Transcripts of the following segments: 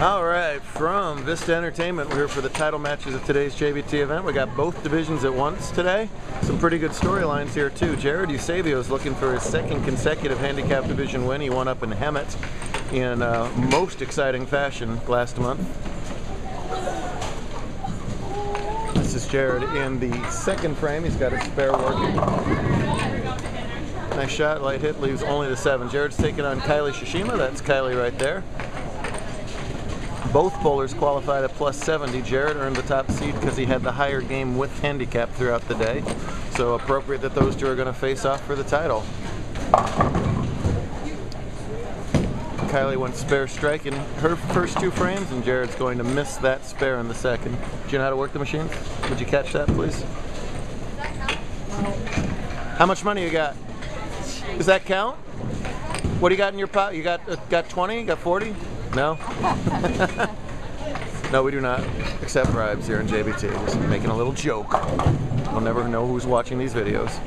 All right, from Vista Entertainment, we're here for the title matches of today's JBT event. We got both divisions at once today. Some pretty good storylines here too. Jared Eusebio is looking for his second consecutive handicap division win. He won up in Hemet in most exciting fashion last month. This is Jared in the second frame. He's got his spare working. Nice shot, light hit, leaves only the 7. Jared's taking on Kylie Shishima. That's Kylie right there. Both bowlers qualified at plus 70. Jared earned the top seed because he had the higher game with handicap throughout the day. So appropriate that those two are going to face off for the title. Kylie went spare strike in her first 2 frames, and Jared's going to miss that spare in the second. Do you know how to work the machine? Would you catch that, please? How much money you got? Does that count? What do you got in your pot? You got 20? You got 40? No? No, we do not accept bribes here in JBT. Just making a little joke. We'll never know who's watching these videos.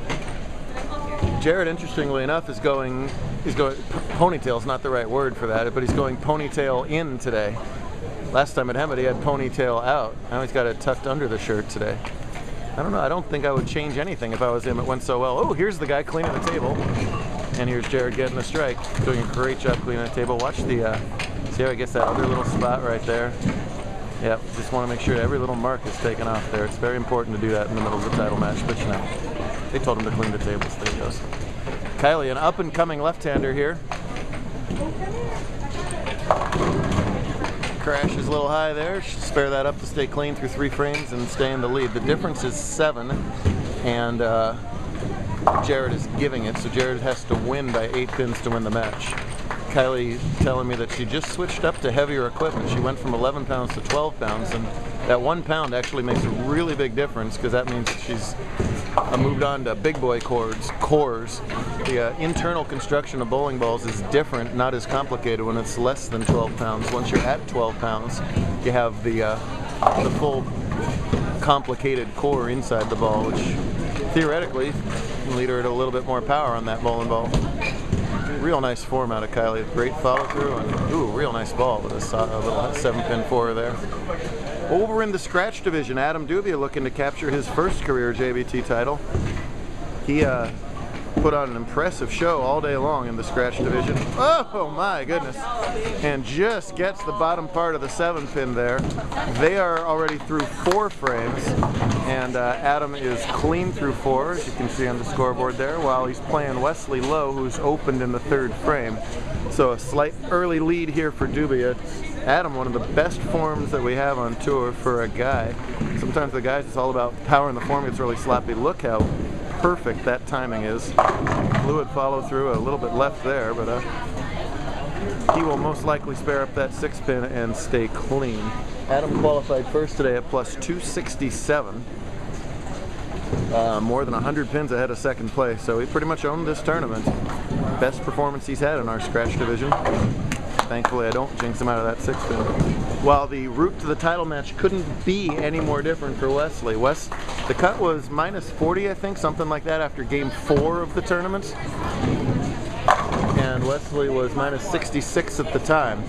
Jared, interestingly enough, is going, ponytail's not the right word for that, but he's going ponytail in today. Last time at Hemet he had ponytail out. Now he's got it tucked under the shirt today. I don't know, I don't think I would change anything if I was him. It went so well. Oh, here's the guy cleaning the table. And here's Jared getting the strike. Doing a great job cleaning the table. Watch the, see how he gets that other little spot right there? Yep, just want to make sure every little mark is taken off there. It's very important to do that in the middle of the title match, but you know, they told him to clean the tables. There he goes. Kylie, an up-and-coming left-hander here. Crash is a little high there. Should spare that up to stay clean through 3 frames and stay in the lead. The difference is 7, and Jared is giving it, so Jared has to win by 8 pins to win the match. Kylie telling me that she just switched up to heavier equipment. She went from 11 pounds to 12 pounds, and that 1 pound actually makes a really big difference because that means she's moved on to big boy cores. The internal construction of bowling balls is different, not as complicated when it's less than 12 pounds. Once you're at 12 pounds, you have the full complicated core inside the ball, which theoretically can lead her to a little bit more power on that bowling ball. Real nice form out of Kylie. Great follow through, and ooh, real nice ball with a little 7-pin 4 there. Over in the scratch division, Dubia looking to capture his first career JBT title. He put on an impressive show all day long in the scratch division. Oh my goodness. And just gets the bottom part of the 7-pin there. They are already through 4 frames, and Adam is clean through 4, as you can see on the scoreboard there, while he's playing Wesley low, who's opened in the 3rd frame. So a slight early lead here for Dubia. Adam, one of the best forms that we have on tour for a guy. Sometimes the guys, it's all about power and the form gets really sloppy. Look how perfect that timing is. Fluid follow through, a little bit left there, but he will most likely spare up that 6-pin and stay clean. Adam qualified first today at plus 267. More than 100 pins ahead of second place, so he pretty much owned this tournament. Best performance he's had in our scratch division. Thankfully I don't jinx him out of that 6-pin. While the route to the title match couldn't be any more different for Wesley. The cut was minus 40, I think, something like that after game 4 of the tournament. And Wesley was minus 66 at the time.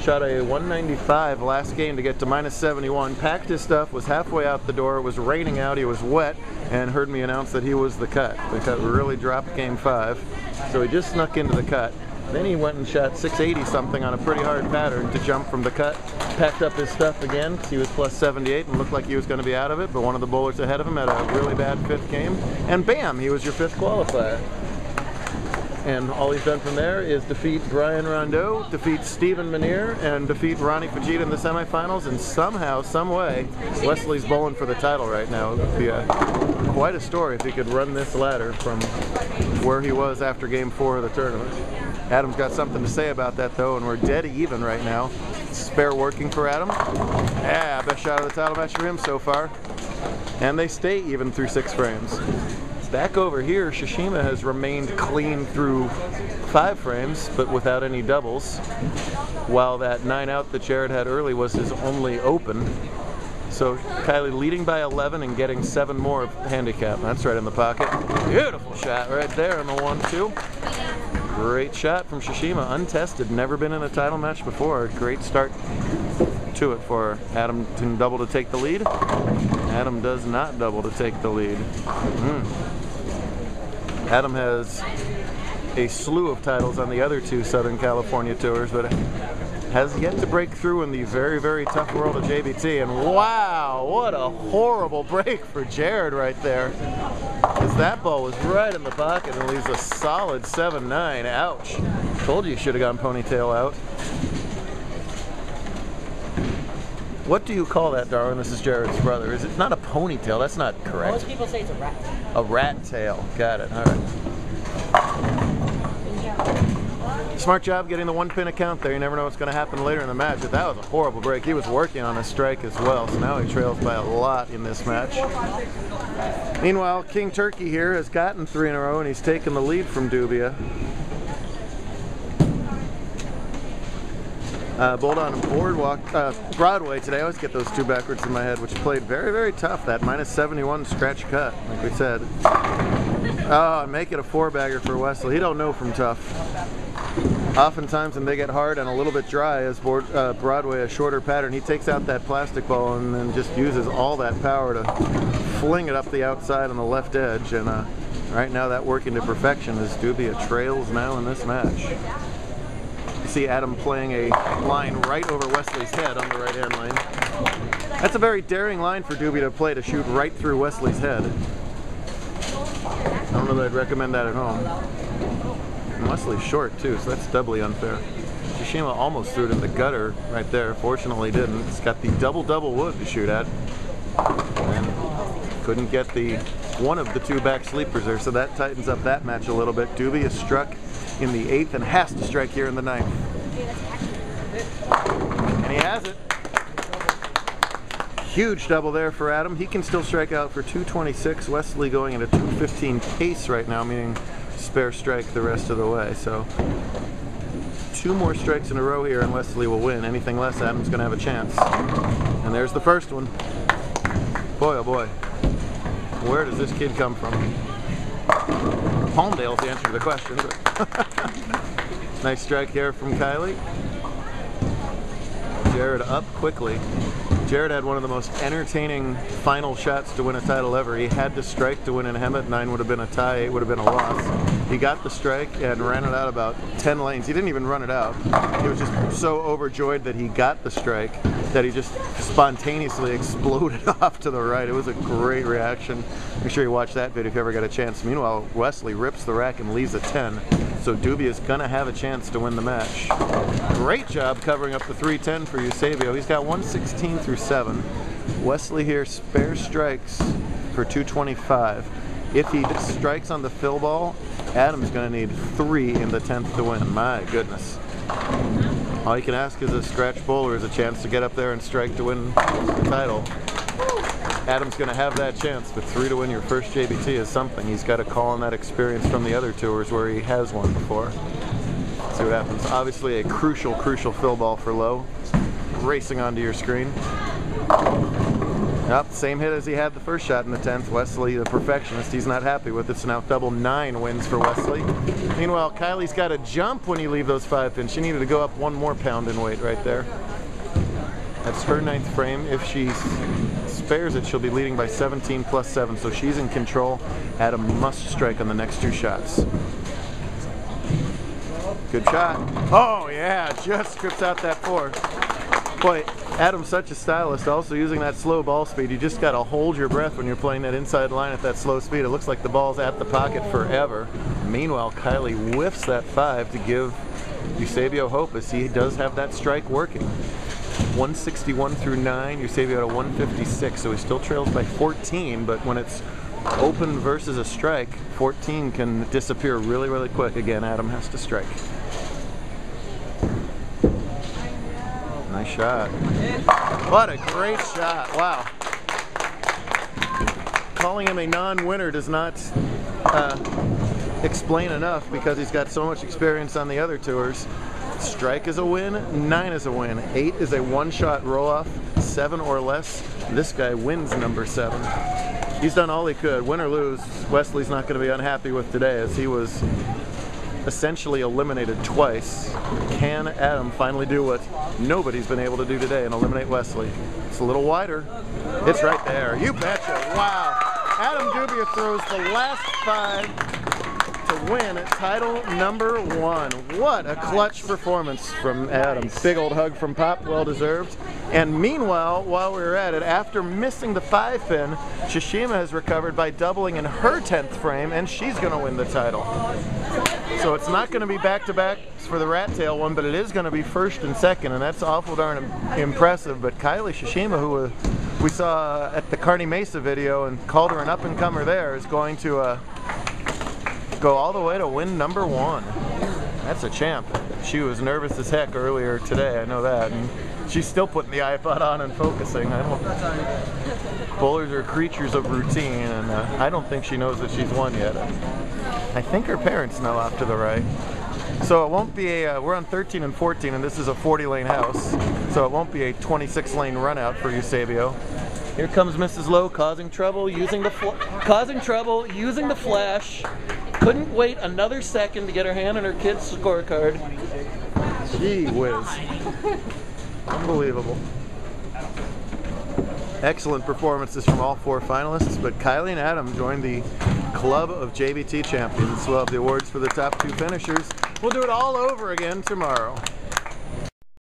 Shot a 195 last game to get to minus 71. Packed his stuff, was halfway out the door. It was raining out, he was wet, and heard me announce that he was the cut. The cut really dropped game 5. So he just snuck into the cut. Then he went and shot 680 something on a pretty hard pattern to jump from the cut. Packed up his stuff again. He was plus 78 and looked like he was going to be out of it, but one of the bowlers ahead of him had a really bad 5th game. And bam, he was your 5th qualifier. And all he's done from there is defeat Brian Rondeau, defeat Stephen Menier, and defeat Ronnie Fajita in the semifinals. And somehow, some way, Wesley's bowling for the title right now. It would be quite a story if he could run this ladder from where he was after game 4 of the tournament. Adam's got something to say about that though, and we're dead even right now. Spare working for Adam. Yeah, best shot of the title match for him so far. And they stay even through 6 frames. Back over here, Shishima has remained clean through 5 frames, but without any doubles, while that 9 out that Jared had early was his only open. So Kylie leading by 11 and getting 7 more handicap. That's right in the pocket. Beautiful shot right there on the 1-2. Great shot from Shishima, untested, never been in a title match before. Great start to it for Adam to double to take the lead. Adam does not double to take the lead. Adam has a slew of titles on the other two Southern California tours, but has yet to break through in the very, very tough world of JBT. And wow, what a horrible break for Jared right there. Because that ball was right in the pocket and leaves a solid 7-9. Ouch. Told you should have gone ponytail out. What do you call that, Darwin? This is Jared's brother. Is it not a ponytail? That's not correct. Most people say it's a rat tail. A rat tail. Got it. All right. Smart job getting the 1-pin account there. You never know what's going to happen later in the match. But that was a horrible break. He was working on a strike as well, so now he trails by a lot in this match. Meanwhile, King Turkey here has gotten 3 in a row, and he's taken the lead from Dubia. Bowled on Broadway today. I always get those two backwards in my head, which played very, very tough. That -71 scratch cut, like we said. Oh, make it a 4-bagger for Wesley. He don't know from tough. Oftentimes when they get hard and a little bit dry, as Broadway, a shorter pattern, he takes out that plastic ball and then just uses all that power to fling it up the outside on the left edge. And right now that working to perfection as Dubia trails now in this match. You see Adam playing a line right over Wesley's head on the right-hand lane. That's a very daring line for Dubia to play, to shoot right through Wesley's head. I don't know that I'd recommend that at home. And Wesley's short too, so that's doubly unfair. Shishima almost threw it in the gutter right there. Fortunately didn't. It's got the double wood to shoot at. And couldn't get the one of the two back sleepers there, so that tightens up that match a little bit. Dubia struck in the 8th and has to strike here in the 9th. And he has it. Huge double there for Adam. He can still strike out for 226. Wesley going at a 215 pace right now, meaning spare strike the rest of the way. So 2 more strikes in a row here and Wesley will win. Anything less, Adam's going to have a chance. And there's the first one. Boy, oh boy. Where does this kid come from? Palmdale's the answer to the question. But nice strike here from Kylie. Jared up quickly. Jared had one of the most entertaining final shots to win a title ever. He had to strike to win in Hemet. 9 would have been a tie, 8 would have been a loss. He got the strike and ran it out about 10 lanes. He didn't even run it out. He was just so overjoyed that he got the strike that he just spontaneously exploded off to the right. It was a great reaction. Make sure you watch that video if you ever get a chance. Meanwhile, Wesley rips the rack and leaves a 10. So Dubia's gonna have a chance to win the match. Great job covering up the 310 for Eusebio. He's got 116 through 7. Wesley here spare strikes for 225. If he strikes on the fill ball, Adam's going to need 3 in the 10th to win. My goodness. All you can ask is a scratch bowler is a chance to get up there and strike to win the title. Adam's going to have that chance, but 3 to win your first JBT is something. He's got to call on that experience from the other tours where he has won before. See what happens. Obviously a crucial fill ball for low. Racing onto your screen. Yep, same hit as he had the first shot in the 10th. Wesley, the perfectionist, he's not happy with it, so now double 9 wins for Wesley. Meanwhile, Kylie's got to jump when you leave those 5 pins. She needed to go up 1 more pound in weight right there. That's her 9th frame. If she spares it, she'll be leading by 17 plus 7, so she's in control. Adam must strike on the next 2 shots. Good shot. Oh yeah, just scripts out that 4. Boy, Adam's such a stylist, also using that slow ball speed. You just got to hold your breath when you're playing that inside line at that slow speed. It looks like the ball's at the pocket forever. Meanwhile, Kylie whiffs that 5 to give Eusebio hope, as he does have that strike working. 161 through 9, Eusebio at a 156, so he still trails by 14, but when it's open versus a strike, 14 can disappear really quick. Again, Adam has to strike. Nice shot. What a great shot. Wow. Calling him a non-winner does not explain enough, because he's got so much experience on the other tours. Strike is a win, 9 is a win, 8 is a one-shot roll-off, 7 or less. This guy wins number 7. He's done all he could. Win or lose, Wesley's not going to be unhappy with today, as he was essentially eliminated twice. Can Adam finally do what nobody's been able to do today and eliminate Wesley? It's a little wider. It's right there. You betcha. Wow. Adam Dubia throws the last 5 to win title number 1. What a clutch performance from Adam. Big old hug from Pop, well deserved. And meanwhile, while we were at it, after missing the 5-pin, Shishima has recovered by doubling in her 10th frame, and she's going to win the title. So it's not going to be back-to-backs for the rat tail one, but it is going to be first and second, and that's awful darn impressive. But Kylie Shishima, who we saw at the Kearney Mesa video and called her an up-and-comer there, is going to go all the way to win number 1. That's a champ. She was nervous as heck earlier today, I know that. And she's still putting the iPod on and focusing. Bowlers are creatures of routine, and I don't think she knows that she's won yet. I think her parents know off to the right. So it won't be we're on 13 and 14, and this is a 40-lane house, so it won't be a 26-lane run out for Eusebio. Here comes Mrs. Lowe causing trouble using the flash. Couldn't wait another second to get her hand on her kid's scorecard. Gee whiz. Unbelievable. Excellent performances from all 4 finalists, but Kylie and Adam joined the club of JBT champions. We'll have the awards for the top 2 finishers. We'll do it all over again tomorrow.